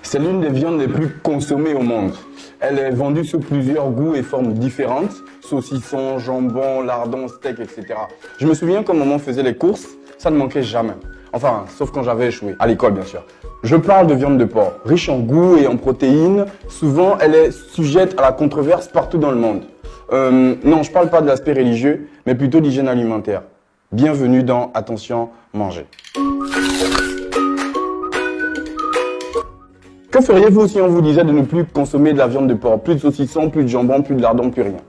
C'est l'une des viandes les plus consommées au monde. Elle est vendue sous plusieurs goûts et formes différentes. Saucisson, jambon, lardon, steak, etc. Je me souviens quand maman faisait les courses, ça ne manquait jamais. Enfin, sauf quand j'avais échoué. À l'école, bien sûr. Je parle de viande de porc. Riche en goût et en protéines, souvent elle est sujette à la controverse partout dans le monde. Non, je parle pas de l'aspect religieux, mais plutôt d'hygiène alimentaire. Bienvenue dans Attention, manger. Que feriez-vous si on vous disait de ne plus consommer de la viande de porc, plus de saucisson, plus de jambon, plus de lardon, plus rien?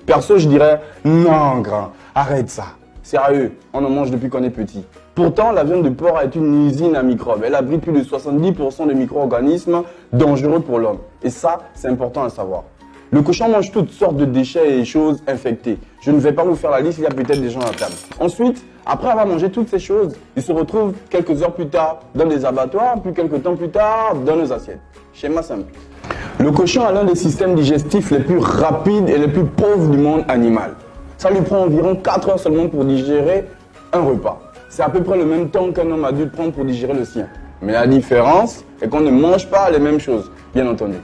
Perso, je dirais non, grand, arrête ça. Sérieux, on en mange depuis qu'on est petit. Pourtant, la viande de porc est une usine à microbes. Elle abrite plus de 70% de micro-organismes dangereux pour l'homme. Et ça, c'est important à savoir. Le cochon mange toutes sortes de déchets et choses infectées. Je ne vais pas vous faire la liste, il y a peut-être des gens à table. Ensuite, après avoir mangé toutes ces choses, ils se retrouvent quelques heures plus tard dans des abattoirs, puis quelques temps plus tard dans nos assiettes. Schéma simple. Le cochon a l'un des systèmes digestifs les plus rapides et les plus pauvres du monde animal. Ça lui prend environ 4 heures seulement pour digérer un repas. C'est à peu près le même temps qu'un homme adulte prend pour digérer le sien. Mais la différence est qu'on ne mange pas les mêmes choses, bien entendu.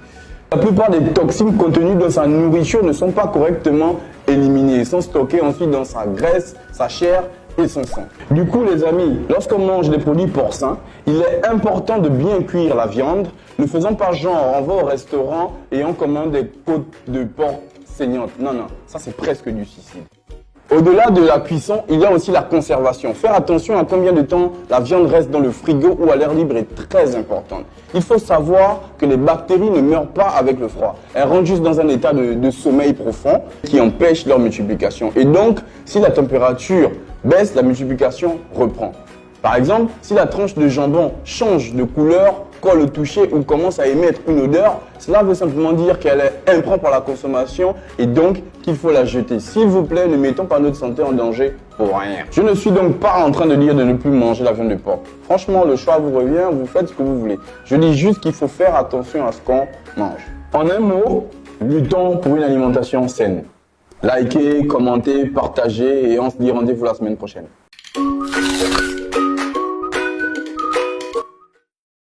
La plupart des toxines contenues dans sa nourriture ne sont pas correctement éliminées et sont stockées ensuite dans sa graisse, sa chair et son sang. Du coup, les amis, lorsqu'on mange des produits porcins, il est important de bien cuire la viande. Ne faisons pas genre, on va au restaurant et on commande des côtes de porc saignantes. Non, non, ça c'est presque du suicide. Au-delà de la cuisson, il y a aussi la conservation. Faire attention à combien de temps la viande reste dans le frigo ou à l'air libre est très important. Il faut savoir que les bactéries ne meurent pas avec le froid. Elles rentrent juste dans un état de sommeil profond qui empêche leur multiplication. Et donc, si la température baisse, la multiplication reprend. Par exemple, si la tranche de jambon change de couleur, quand le toucher ou commence à émettre une odeur, cela veut simplement dire qu'elle est impropre à la consommation et donc qu'il faut la jeter. S'il vous plaît, ne mettons pas notre santé en danger pour rien. Je ne suis donc pas en train de dire de ne plus manger la viande de porc. Franchement, le choix vous revient, vous faites ce que vous voulez. Je dis juste qu'il faut faire attention à ce qu'on mange. En un mot, luttons pour une alimentation saine. Likez, commentez, partagez et on se dit rendez-vous la semaine prochaine.